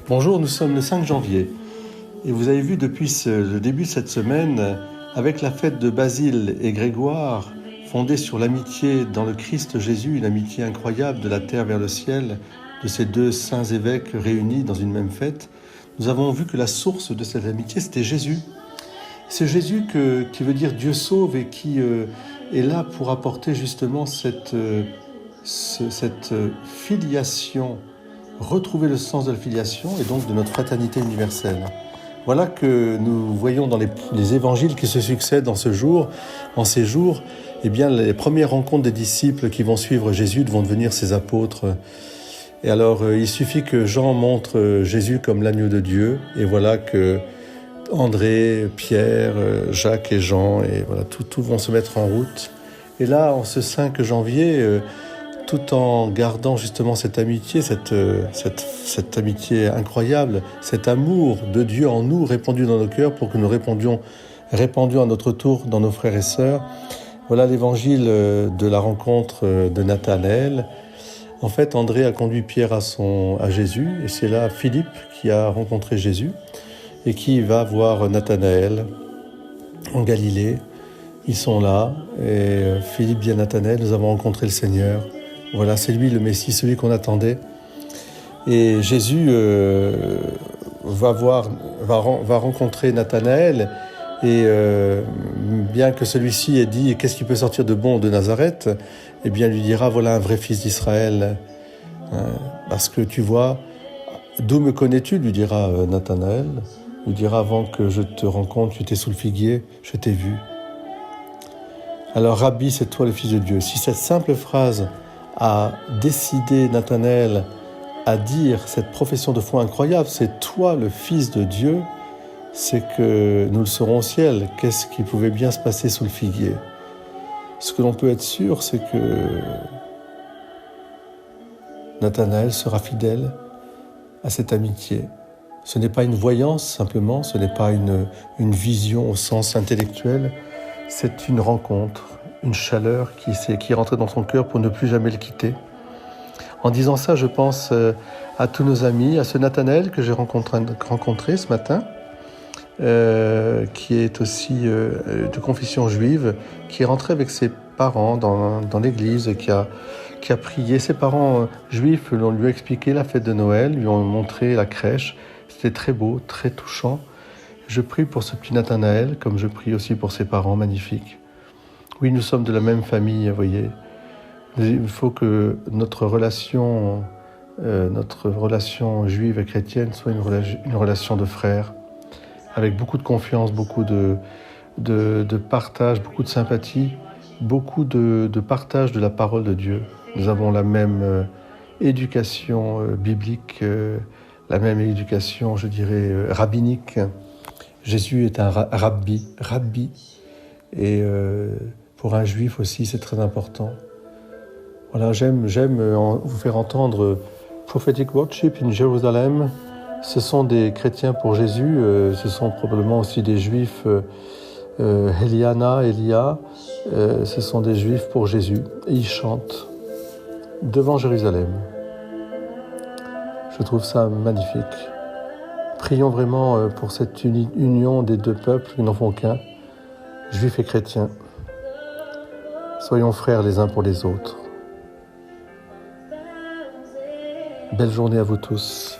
Bonjour, nous sommes le 5 janvier et vous avez vu depuis le début de cette semaine, avec la fête de Basile et Grégoire, fondée sur l'amitié dans le Christ Jésus, une amitié incroyable de la terre vers le ciel, de ces deux saints évêques réunis dans une même fête, nous avons vu que la source de cette amitié, c'était Jésus. C'est Jésus qui veut dire Dieu sauve et qui est là pour apporter justement cette filiation, retrouver le sens de la filiation et donc de notre fraternité universelle. Voilà que nous voyons dans les évangiles qui se succèdent en ces jours, eh bien, les premières rencontres des disciples qui vont suivre Jésus vont devenir ses apôtres. Et alors, il suffit que Jean montre Jésus comme l'agneau de Dieu, et voilà que André, Pierre, Jacques et Jean, et voilà, tout vont se mettre en route. Et là, en ce 5 janvier, tout en gardant justement cette amitié, cette amitié incroyable, cet amour de Dieu en nous répandu dans nos cœurs pour que nous répandions à notre tour dans nos frères et sœurs. Voilà l'évangile de la rencontre de Nathanaël. En fait, André a conduit Pierre à Jésus, et c'est là Philippe qui a rencontré Jésus et qui va voir Nathanaël en Galilée. Ils sont là, et Philippe dit à Nathanaël, nous avons rencontré le Seigneur. Voilà, c'est lui le Messie, celui qu'on attendait. Et Jésus va rencontrer Nathanaël, et bien que celui-ci ait dit « Qu'est-ce qui peut sortir de bon de Nazareth ?» Eh bien, il lui dira « Voilà un vrai fils d'Israël. » Parce que tu vois, « D'où me connais-tu » lui dira Nathanaël. Il lui dira « Avant que je te rencontre, tu étais sous le figuier, je t'ai vu. » Alors, Rabbi, c'est toi le Fils de Dieu. Si cette simple phrase a décidé Nathanaël à dire cette profession de foi incroyable, c'est toi le Fils de Dieu, c'est que nous le serons au ciel. Qu'est-ce qui pouvait bien se passer sous le figuier ? Ce que l'on peut être sûr, c'est que Nathanaël sera fidèle à cette amitié. Ce n'est pas une voyance simplement, ce n'est pas une vision au sens intellectuel, c'est une rencontre, une chaleur qui est rentrée dans son cœur pour ne plus jamais le quitter. En disant ça, je pense à tous nos amis, à ce Nathanaël que j'ai rencontré ce matin, qui est aussi de confession juive, qui est rentré avec ses parents dans l'église, qui a prié. Ses parents juifs lui ont expliqué la fête de Noël, lui ont montré la crèche. C'était très beau, très touchant. Je prie pour ce petit Nathanaël, comme je prie aussi pour ses parents magnifiques. Oui, nous sommes de la même famille, vous voyez. Il faut que notre relation juive et chrétienne soit une relation de frères, avec beaucoup de confiance, beaucoup de partage, beaucoup de sympathie, beaucoup de partage de la parole de Dieu. Nous avons la même éducation biblique, la même éducation, je dirais, rabbinique. Jésus est un rabbi, et pour un juif aussi, c'est très important. Voilà, j'aime vous faire entendre Prophetic Worship in Jerusalem. Ce sont des chrétiens pour Jésus, ce sont probablement aussi des juifs, Elia, ce sont des juifs pour Jésus. Et ils chantent devant Jérusalem. Je trouve ça magnifique. Prions vraiment pour cette union des deux peuples qui n'en font qu'un, juifs et chrétiens. Soyons frères les uns pour les autres. Belle journée à vous tous.